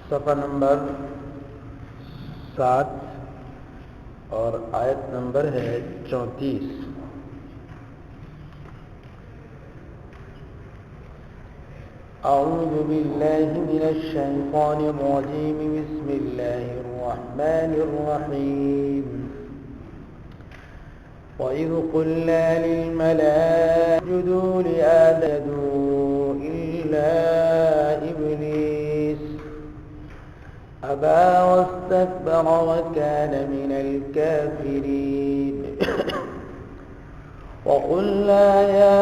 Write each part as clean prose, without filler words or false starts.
صفحہ نمبر 7 اور آیت نمبر ہے 34۔ اعوذ باللہ من الشیطان الرجیم، بسم اللہ الرحمن الرحیم۔ وَإِذْ قُلْنَا لِلْمَلَائِكَةِ اسْجُدُوا لِآدَمَ إِلَّا إِبْلِيسَ أَبَى وَاسْتَكْبَرَ وَكَانَ مِنَ الْكَافِرِينَ۔ وَقُلْنَا يَا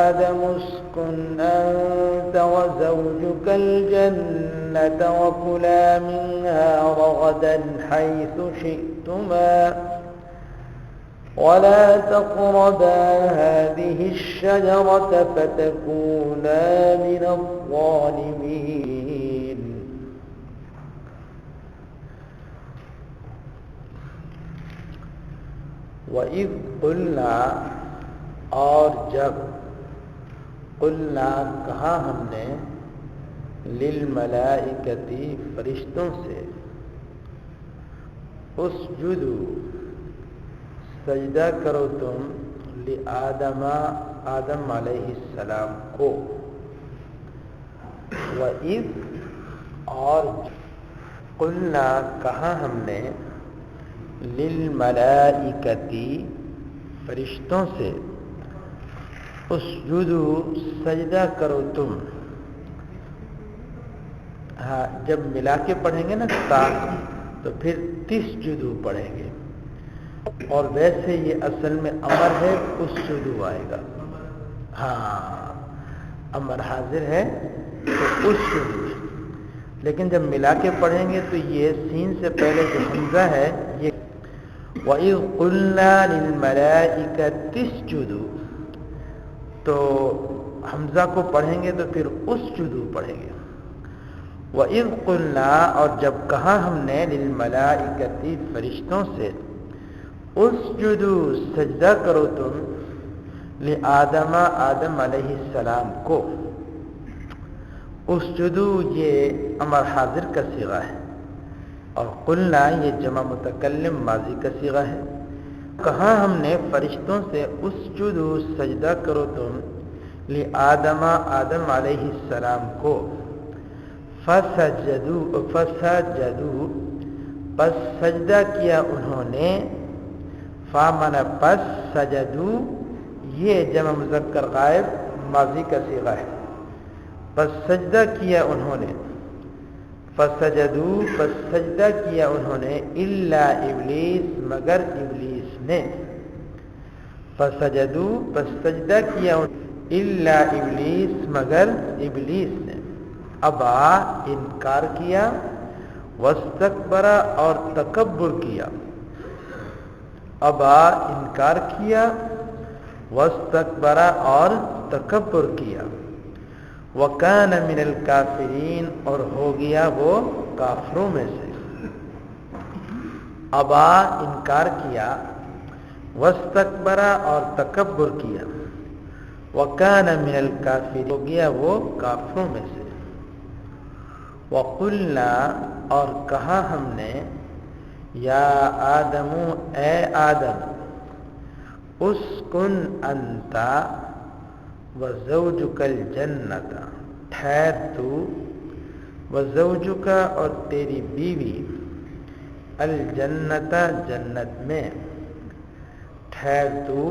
آدَمُ اسْكُنْ أَنْتَ وَزَوْجُكَ الْجَنَّةَ وَكُلَا مِنْهَا رَغَدًا حَيْثُ شِئْتُمَا وَلَا تَقْرَبَا هَذِهِ الشَّجَرَةَ فَتَكُونَا مِنَ الظَّالِمِينَ۔ وَإِذْ قُلْنَا، اور جب، قُلْنَا کہا ہم نے، لِلْمَلَائِكَةِ فرشتوں سے، اسجدوا سجدہ کرو تم، لآدم آدم علیہ السلام کو، وَإِذْ اور قُلْنَا کہا ہم نے، للملائکۃ فرشتوں سے، اسجدوا سجدہ کرو تم۔ ہاں، جب ملا کے پڑھیں گے نا تا، تو پھر تسجدوا پڑھیں گے، اور ویسے یہ اصل میں امر ہے، اسجدوا آئے گا۔ ہاں، امر حاضر ہے تو اسجدوا، لیکن جب ملا کے پڑھیں گے تو یہ سین سے پہلے جو حمزہ ہے یہ وَإِذْ قُلْنَا لِلْمَلَائِكَةِ اسْجُدُوا، تو حمزہ کو پڑھیں گے تو پھر اسجدوا پڑھیں گے۔ وَإِذْ قُلْنَا اور جب کہا ہم نے، لِلْمَلَائِكَةِ فرشتوں سے، اسجدوا سجدہ کرو تم، لآدم آدم علیہ السلام کو۔ اسجدوا یہ امر حاضر کا صیغہ ہے، اور قلنا یہ جمع متکلم ماضی کا صیغہ ہے۔ کہا ہم نے فرشتوں سے، اسجدوا سجدہ کرو تم، لآدم آدم علیہ السلام کو۔ فسجدوا پس سجدہ کیا انہوں نے، فامن پس، سجدوا یہ جمع مذکر غائب ماضی کا صیغہ ہے، پس سجدہ کیا انہوں نے، فسجدوا پس سجدہ کیا انہوں نے، الا ابلیس مگر ابلیس نے، فسجدوا پس سجدہ کیا الا ابلیس مگر ابلیس نے، ابا انکار کیا، واستکبر اور تکبر کیا، ابا انکار کیا، واستکبر اور تکبر کیا، وَكَانَ مِنَ الْكَافِرِينَ اور ہو گیا وہ کافروں میں سے۔ ابا انکار کیا، واستکبر اور تکبر کیا، وَكَانَ مِنَ الْكَافِرِينَ ہو گیا وہ کافروں میں سے۔ وَقُلْنَا اور کہا ہم نے، یا آدم اے آدم، اسکن انت وزوجک الجنت ٹھہر تو، وزوجک اور تیری بیوی، الجنت جنت میں، ٹھہر تو،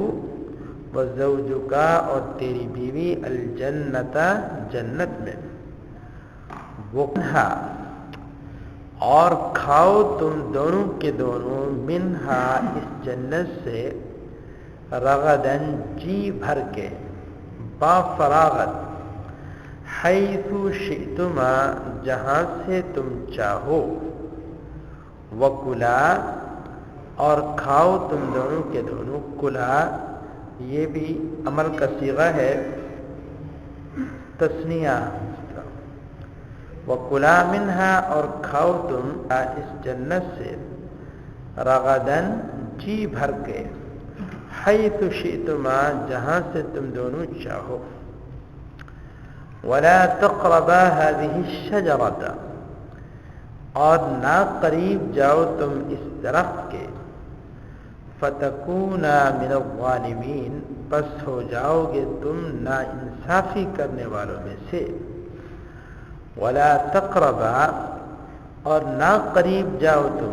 وزوجک اور تیری بیوی، الجنت جنت میں، وَكُلُوا اور کھاؤ تم دونوں کے دونوں، منہا اس جنت سے، رغدن جی بھر کے، با فراغت، حیث شئتما جہاں سے تم چاہو، وَكُلَا اور کھاؤ تم دونوں کے دونوں، کلا یہ بھی عمل کا صیغہ ہے، تثنیہ، وَكُلَا مِنْهَا اور کھاؤ تم اس جنت سے، رغدن جی بھر کے، حیث شئتما جہاں سے تم دونوں چاہو، ولا تقربا هذه الشجرة اور نہ قریب جاؤ تم اس درخت کے، فتکونا من الظالمین، پس ہو جاؤ گے تم نا انصافی کرنے والوں میں سے، ولا تقربا، اور نہ قریب جاؤ تم،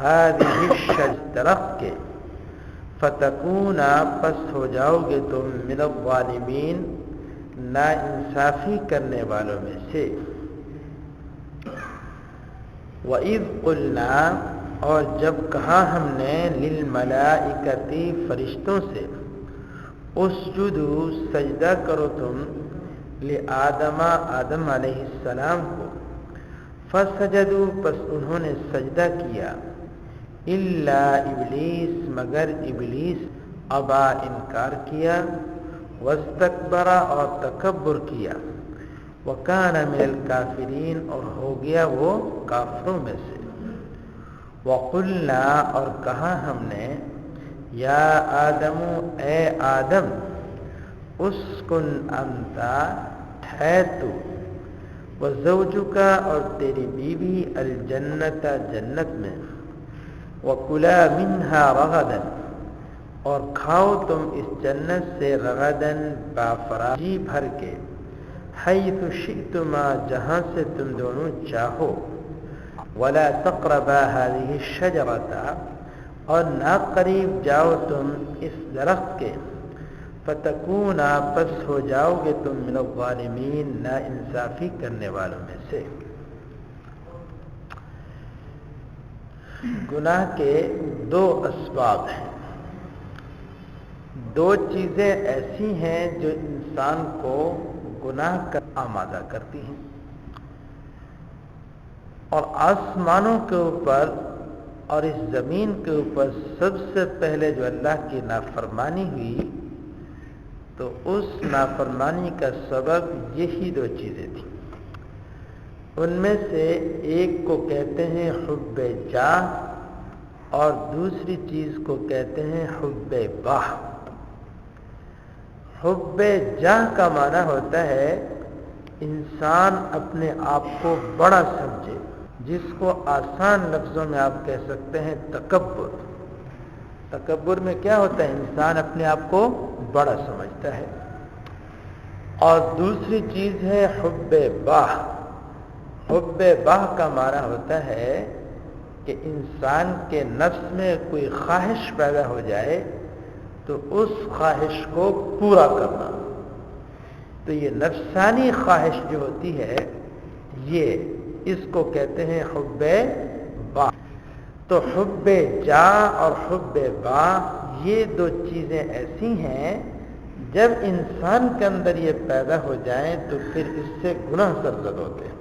هذه الشجرة، درخت کے، فتکونا، پس ہو جاؤ گے تم من الظالمین، نا انصافی کرنے والوں میں سے۔ وَإِذْ قُلْنَا، اور جب کہا ہم نے، لِلْمَلَائِكَةِ، فرشتوں سے، اسجدوا، سجدہ کرو تم، لِآدَمَ، آدم علیہ السلام کو، فسجدوا، پس انہوں نے سجدہ کیا، الا ابلیس، مگر ابلیس، ابا، انکار کیا، واستکبر، اور تکبر کیا، وکان من الکافرین، اور ہو گیا وہ کافروں میں سے۔ وقلنا، اور کہا ہم نے، یا آدم، اے آدم، اسکن انتا، ٹھہر تو، وزوجک، اور تیری بیوی، الجنت، جنت میں، وکلا منہا رغدا، اور کھاؤ تم اس جنت سے، رغدا، بافراجی بھر کے، حیث شئتما، جہاں سے تم دونوں چاہو، ولا تقربا هذه الشجرة، اور نہ قریب جاؤ تم اس درخت کے، فتکونا، پس ہو جاؤ گے تم من الظالمین، نا انصافی کرنے والوں میں سے۔ گناہ کے دو اسباب ہیں، دو چیزیں ایسی ہیں جو انسان کو گناہ کا آمادہ کرتی ہیں، اور آسمانوں کے اوپر اور اس زمین کے اوپر سب سے پہلے جو اللہ کی نافرمانی ہوئی، تو اس نافرمانی کا سبب یہی دو چیزیں تھیں۔ ان میں سے ایک کو کہتے ہیں حب جاہ، اور دوسری چیز کو کہتے ہیں حب باہ۔ حب جاہ کا معنی ہوتا ہے انسان اپنے آپ کو بڑا سمجھے، جس کو آسان لفظوں میں آپ کہہ سکتے ہیں تکبر۔ تکبر میں کیا ہوتا ہے؟ انسان اپنے آپ کو بڑا سمجھتا ہے۔ اور دوسری چیز ہے حب باہ۔ حب باہ کا معنی ہوتا ہے کہ انسان کے نفس میں کوئی خواہش پیدا ہو جائے تو اس خواہش کو پورا کرنا۔ تو یہ نفسانی خواہش جو ہوتی ہے، یہ اس کو کہتے ہیں حب با۔ تو حب جا اور حب با، یہ دو چیزیں ایسی ہیں جب انسان کے اندر یہ پیدا ہو جائیں تو پھر اس سے گناہ سرزد ہوتے ہیں۔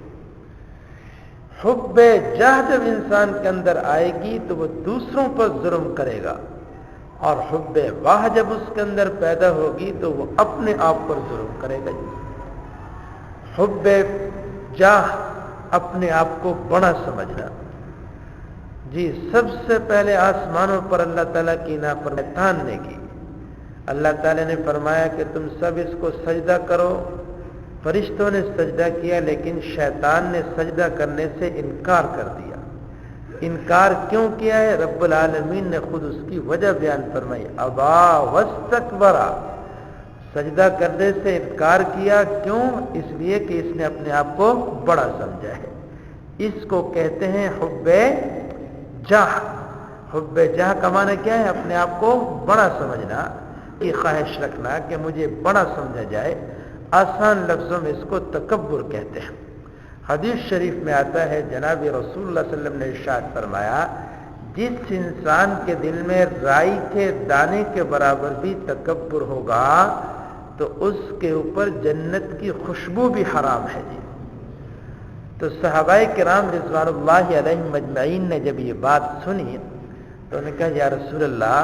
حب جاہ جب انسان کے اندر آئے گی تو وہ دوسروں پر ظلم کرے گا، اور حب واہ جب اس کے اندر پیدا ہوگی تو وہ اپنے آپ پر ظلم کرے گا۔ حب جاہ، اپنے آپ کو بڑا سمجھنا۔ جی، سب سے پہلے آسمانوں پر اللہ تعالیٰ کی نافرمانی نے کی۔ اللہ تعالیٰ نے فرمایا کہ تم سب اس کو سجدہ کرو۔ فرشتوں نے سجدہ کیا، لیکن شیطان نے سجدہ کرنے سے انکار کر دیا۔ انکار کیوں کیا ہے؟ رب العالمین نے خود اس کی وجہ بیان فرمائی، ابا واستکبر، سجدہ کرنے سے انکار کیا۔ کیوں؟ اس لیے کہ اس نے اپنے آپ کو بڑا سمجھا ہے۔ اس کو کہتے ہیں حب جاہ۔ حب جاہ کا معنی کیا ہے؟ اپنے آپ کو بڑا سمجھنا، یہ خواہش رکھنا کہ مجھے بڑا سمجھا جائے۔ آسان لفظوں میں اس کو تکبر کہتے ہیں۔ حدیث شریف میں آتا ہے، جناب رسول اللہ صلی اللہ علیہ وسلم نے ارشاد فرمایا، جس انسان کے دل میں رائی کے دانے کے برابر بھی تکبر ہوگا تو اس کے اوپر جنت کی خوشبو بھی حرام ہے۔ جی، تو صحابہ کرام رضوان اللہ علیہم اجمعین نے جب یہ بات سنی تو انہوں نے کہا، یا رسول اللہ،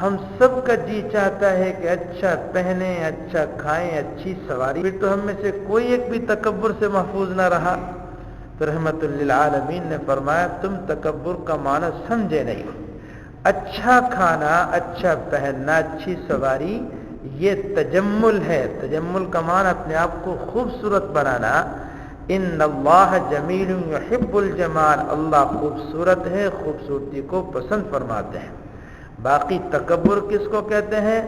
ہم سب کا جی چاہتا ہے کہ اچھا پہنیں، اچھا کھائیں، اچھی سواری، پھر تو ہم میں سے کوئی ایک بھی تکبر سے محفوظ نہ رہا۔ تو رحمت للعالمین نے فرمایا، تم تکبر کا معنی سمجھے نہیں۔ اچھا کھانا، اچھا پہننا، اچھی سواری، یہ تجمل ہے۔ تجمل کا معنی اپنے آپ کو خوبصورت بنانا، ان اللہ جمیل یحب الجمال، اللہ خوبصورت ہے، خوبصورتی کو پسند فرماتے ہیں۔ باقی تکبر کس کو کہتے ہیں؟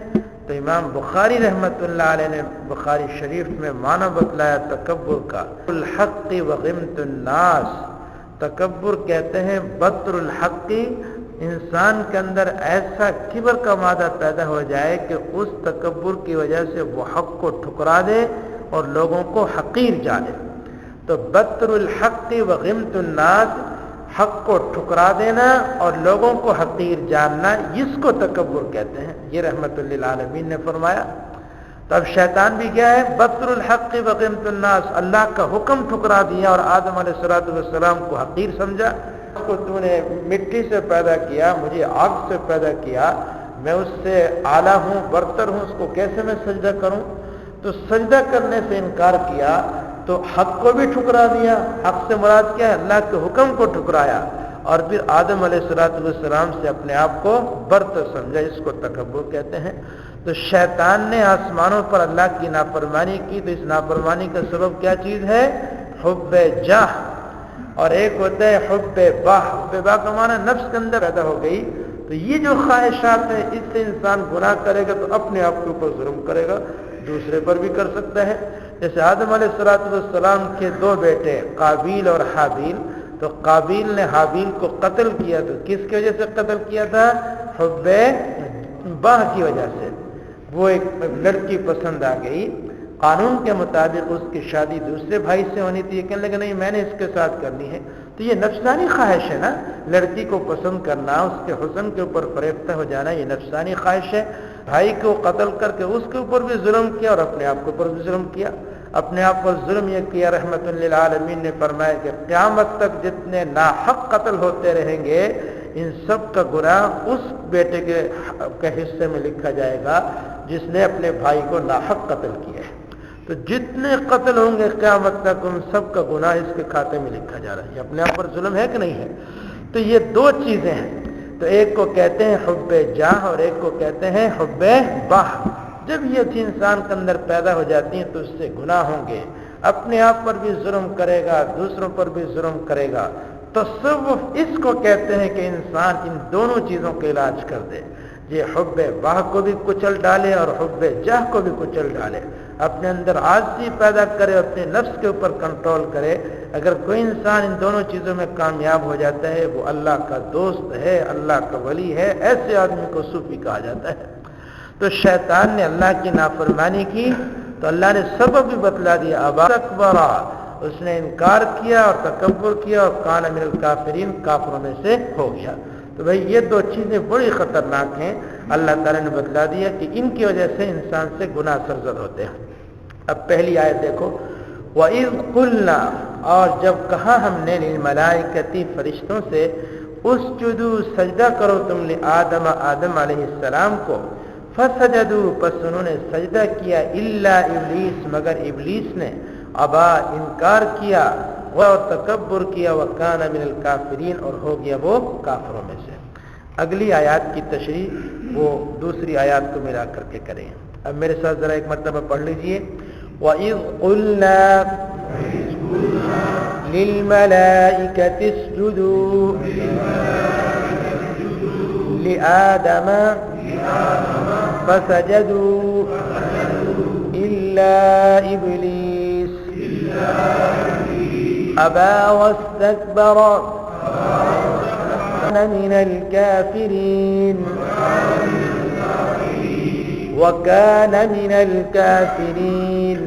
تو امام بخاری رحمت اللہ علیہ نے بخاری شریف میں معنی بتلایا تکبر کا، الحق وغمت الناس، تکبر کہتے ہیں بطر الحق، انسان کے اندر ایسا کبر کا مادہ پیدا ہو جائے کہ اس تکبر کی وجہ سے وہ حق کو ٹھکرا دے اور لوگوں کو حقیر جانے۔ تو بطر الحق وغمت الناس، حق کو ٹھکرا دینا اور لوگوں کو حقیر جاننا، اس کو تکبر کہتے ہیں، یہ رحمت للعالمین نے فرمایا۔ تو اب شیطان بھی کیا ہے؟ بطر الحق وغمت الناس، اللہ کا حکم ٹھکرا دیا اور آدم علیہ السلام کو حقیر سمجھا۔ اس کو تو نے مٹی سے پیدا کیا، مجھے آگ سے پیدا کیا، میں اس سے اعلیٰ ہوں، برتر ہوں، اس کو کیسے میں سجدہ کروں؟ تو سجدہ کرنے سے انکار کیا تو حق کو بھی ٹھکرا دیا۔ حق سے مراد کیا ہے؟ اللہ کے حکم کو ٹھکرایا، اور پھر آدم علیہ السلام سے اپنے آپ کو برتر سمجھا، اس کو تکبر کہتے ہیں۔ تو شیطان نے آسمانوں پر اللہ کی نافرمانی کی، تو اس نافرمانی کا سبب کیا چیز ہے؟ حب جاہ، اور ایک ہوتا ہے حب باہ۔ حب باہ کا معنی نفس کے اندر پیدا ہو گئی، تو یہ جو خواہشات ہیں اس سے انسان گناہ کرے گا تو اپنے آپ کے اوپر ظلم کرے گا، دوسرے پر بھی کر سکتا ہے۔ جیسے آدم علیہ السلام کے دو بیٹے قابیل اور حابیل، تو قابیل نے حابیل کو قتل کیا، تو کس کی وجہ سے قتل کیا تھا؟ حب باہ کی وجہ سے، وہ ایک لڑکی پسند آ گئی، قانون کے مطابق اس کی شادی دوسرے بھائی سے ہونی تھی، یہ کہنے لگا نہیں میں نے اس کے ساتھ کرنی ہے۔ تو یہ نفسانی خواہش ہے نا، لڑکی کو پسند کرنا، اس کے حسن کے اوپر فریفتہ ہو جانا، یہ نفسانی خواہش ہے۔ بھائی کو قتل کر کے اس کے اوپر بھی ظلم کیا اور اپنے آپ کے اوپر بھی ظلم کیا۔ اپنے آپ پر ظلم یہ کیا، رحمت للعالمین نے فرمایا کہ قیامت تک جتنے ناحق قتل ہوتے رہیں گے ان سب کا گناہ اس بیٹے کے حصے میں لکھا جائے گا جس نے اپنے بھائی کو ناحق قتل کیا ہے۔ تو جتنے قتل ہوں گے قیامت تک ان سب کا گناہ اس کے کھاتے میں لکھا جا رہا ہے۔ یہ اپنے آپ پر ظلم ہے کہ نہیں ہے؟ تو یہ دو چیزیں ہیں، تو ایک کو کہتے ہیں حب جاہ اور ایک کو کہتے ہیں حب باہ۔ جب یہ چیز انسان کے اندر پیدا ہو جاتی ہیں تو اس سے گناہ ہوں گے، اپنے آپ پر بھی ظلم کرے گا، دوسروں پر بھی ظلم کرے گا۔ تصوف اس کو کہتے ہیں کہ انسان ان دونوں چیزوں کا علاج کر دے، یہ حب باہ کو بھی کچل ڈالے اور حب جاہ کو بھی کچل ڈالے، اپنے اندر عاجزی پیدا کرے، اپنے نفس کے اوپر کنٹرول کرے۔ اگر کوئی انسان ان دونوں چیزوں میں کامیاب ہو جاتا ہے وہ اللہ کا دوست ہے، اللہ کا ولی ہے، ایسے آدمی کو صوفی کہا جاتا ہے۔ تو شیطان نے اللہ کی نافرمانی کی تو اللہ نے سبب بھی بتلا دیا، ابا اکبرا، اس نے انکار کیا اور تکبر کیا اور کان من الکافرین، کافروں میں سے ہو گیا۔ تو بھئی یہ دو چیزیں بڑی خطرناک ہیں، اللہ تعالیٰ نے بتلا دیا کہ ان کی وجہ سے انسان سے گناہ سرزد ہوتے ہیں۔ اب پہلی آیت دیکھو، وَإِذْ قُلْنَا، اور جب کہا ہم نے للملائکتی فرشتوں سے، اسجدوا سجدہ کرو تم لآدم آدم علیہ السلام کو، فسجدوا پس انہوں نے سجدہ کیا، الا ابلیس مگر ابلیس نے، ابا انکار کیا، اور تکبر کیا، وکان من الکافرین اور ہو گیا وہ کافروں میں سے۔ اگلی آیات کی تشریح وہ دوسری آیات کو ملا کر کے کریں۔ اب میرے ساتھ ذرا ایک مرتبہ پڑھ لیجئے، وَإِذْ قُلْنَا لِلْمَلَائِكَةِ اسْجُدُوا لِآدَمَ فَسَجَدُوا إِلَّا إِبْلِيسَ أَبَى وَاسْتَكْبَرَ مِنَ الْكَافِرِينَ وَكَانَ مِنَ الْكَافِرِينَ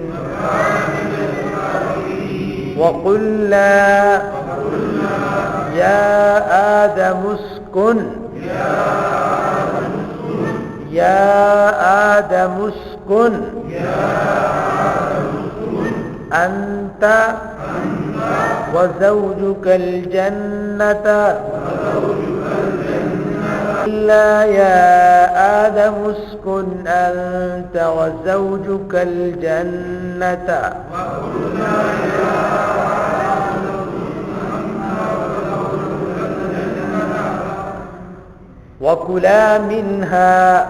وَقُلْنَا يَا آدَمُ اسْكُنْ أنت وزوجك الجنة إلا يا آدم اسكن أنت وزوجك الجنة وكلا منها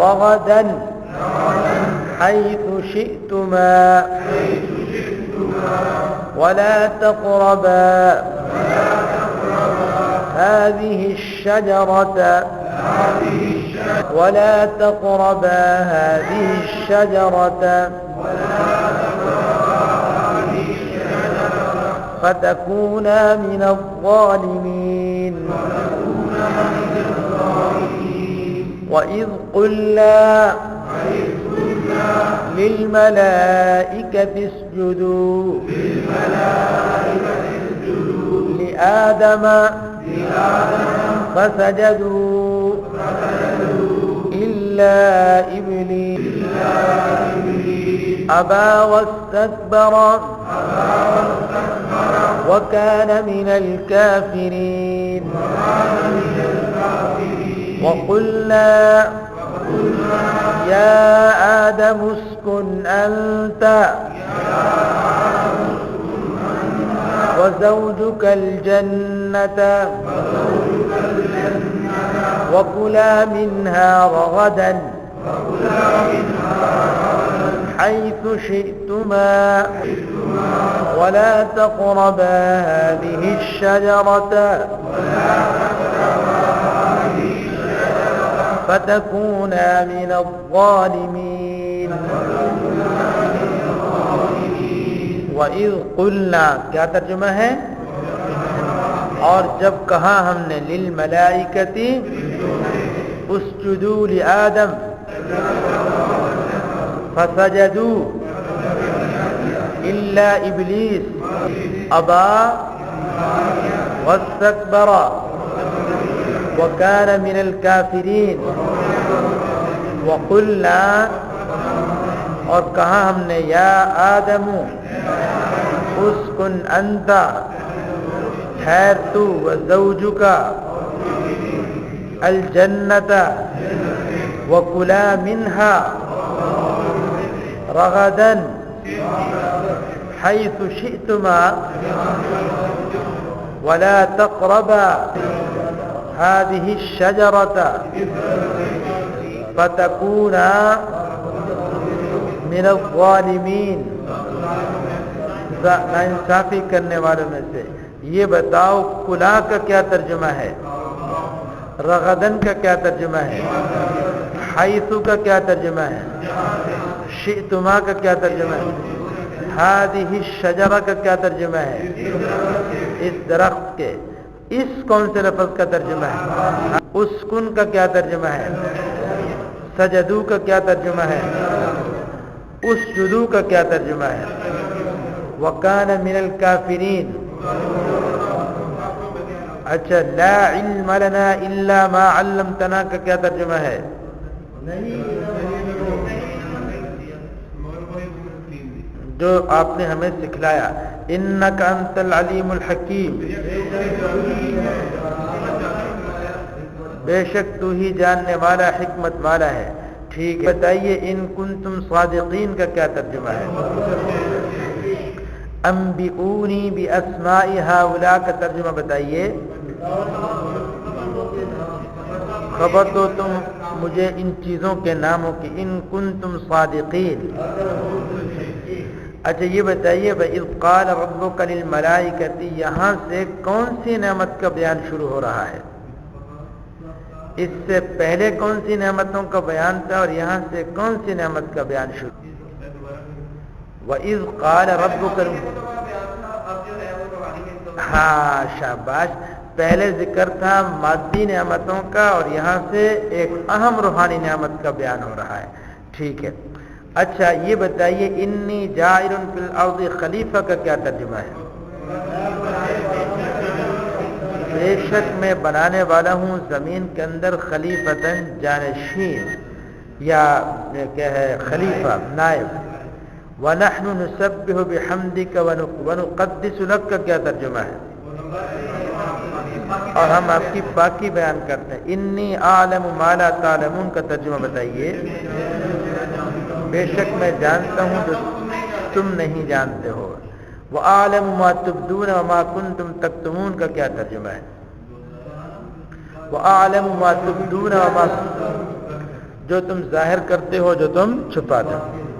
رغدا حيث شئتما ولا تقربا هذه الشجرة ولا تقربا هذه الشجرة فتكونا من الظالمين وإذ قلنا للملائكة اسجدوا لآدم فسجدوا إلا إبليس أبى واستكبر وكان من الكافرين وقلنا يا آدم اسكن أنت وزوجك الجنة وكلا منها رغدا حيث شئتما ولا تقربا هذه الشجرة فتكونا من الظالمين وَإِذْ قُلْنَا کیا ترجمہ ہے؟ اور جب کہا ہم نے للملائکتی اسجدوا لآدم فسجدوا إلا إبليس أبى واستكبر وكان من الكافرين وقلنا اور کہا ہم نے یا آدم اسکن انت ٹھہر تو وزوجک الجنت وکلا منها رغدا حيث شئتما ولا تقربا هذه الشجرة فتكونا من الظالمین. ناانصافی کرنے والوں میں سے یہ بتاؤ کلا کا کیا ترجمہ ہے، رغدن کا کیا ترجمہ ہے، حیثو کا کیا ترجمہ ہے، شئتما کا کیا ترجمہ ہے، ہذہ الشجرہ کا کیا ترجمہ ہے، اس درخت کے. اس کون سے لفظ کا ترجمہ ہے؟ اسکن کا کیا ترجمہ ہے، سجدو کا کیا ترجمہ ہے، اسجدو کا کیا ترجمہ ہے، وَكَانَ مِنَ الْكَافِرِينَ. اچھا لا علم لنا الا ما علمتنا کا کیا ترجمہ ہے؟ جو آپ نے ہمیں سکھلایا انک انت العلیم الحکیم، بے شک تو ہی جاننے والا حکمت والا ہے. ٹھیک ہے، بتائیے ان کنتم صادقین کا کیا ترجمہ ہے؟ انبئونی باسماء ہؤلاء کا ترجمہ بتائیے. خبر دو تم مجھے ان چیزوں کے ناموں کی، ان کنتم صادقین. اچھا یہ بتائیے وَإِذْ قَالَ رَبُّكَ لِلْمَلَائِكَةِ، یہاں سے کون سی نعمت کا بیان شروع ہو رہا ہے؟ اس سے پہلے کون سی نعمتوں کا بیان تھا اور یہاں سے کون سی نعمت کا بیان شروع؟ وَإِذْ قَالَ رَبُّكَ، ہاں شاباش، پہلے ذکر تھا مادی نعمتوں کا اور یہاں سے ایک اہم روحانی نعمت کا بیان ہو رہا ہے. ٹھیک ہے. اچھا یہ بتائیے انی جاعل فی الارض خلیفہ کا کیا ترجمہ ہے؟ بے شک میں بنانے والا ہوں زمین کے اندر خلیفتاً جانشین، یا کیا ہے خلیفہ نائب. وَنَحْنُ نُسَبِّحُ بِحَمْدِكَ وَنُقَدِّسُ لَكَ کا کیا ترجمہ ہے؟ اور ہم آپ کی پاکی بیان کرتے ہیں. انی اعلم ما لا تعلمون کا ترجمہ بتائیے. بے شک میں جانتا ہوں جو تم نہیں جانتے ہو. وَأَعْلَمُ مَا تُبْدُونَ وَمَا كُنْتُمْ تَكْتُمُونَ کا کیا ترجمہ ہے؟ وَأَعْلَمُ مَا تُبْدُونَ وَمَا، جو تم ظاہر کرتے ہو جو تم چھپاتے ہو.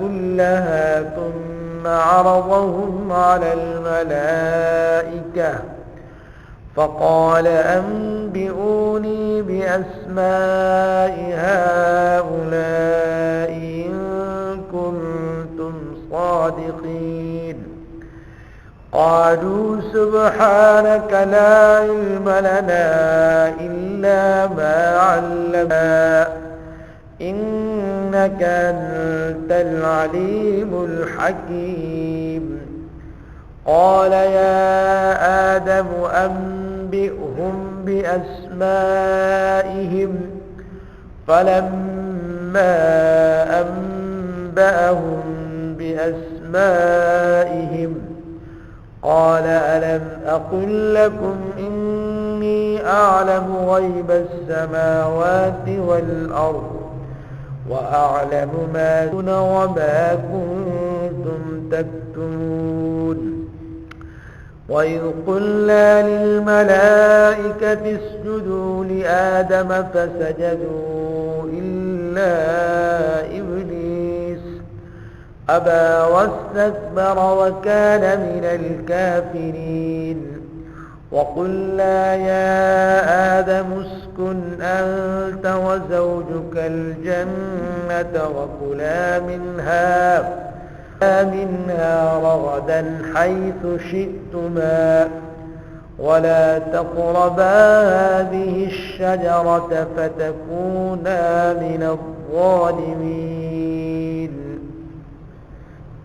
كلها ثم عرضهم على الملائكة فقال أنبئوني بأسماء هؤلاء إن كنتم صادقين قالوا سبحانك لا علم لنا إلا ما علمتنا إنك أنت العليم الحكيم. قال يا آدم أنبئهم بأسمائهم فلما أنبأهم بأسمائهم قال ألم أقل لكم إني أعلم غيب السماوات والأرض وأعلم ما تبدون وما كنتم تكتمون. وإذ قلنا للملائكة اسجدوا لآدم فسجدوا إلا إبليس أبى واستكبر وكان من الكافرين. وقلنا يا آدم اسكن أنت وزوجك الجنة وكلا منها رغدا حيث شئتما ولا تقربا هذه الشجرة فتكونا من الظالمين.